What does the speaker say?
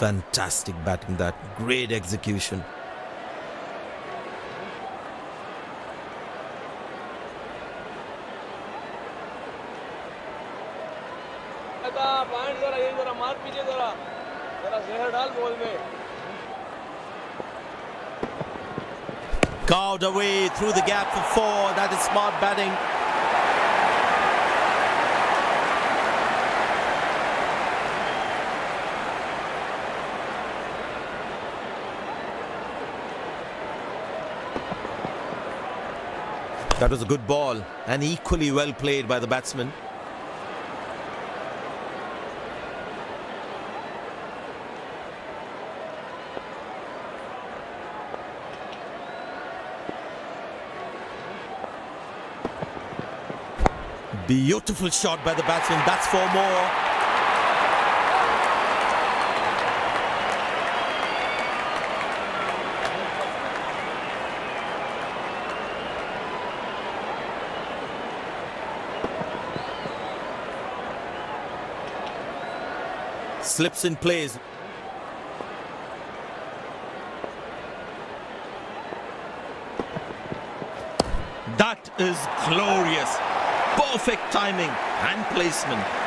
Fantastic batting that. Great execution. Carved away through the gap for 4. That is smart batting. That was a good ball and equally well played by the batsman. Beautiful shot by the batsman. That's 4 more. Slips in place. That is glorious. Perfect timing and placement.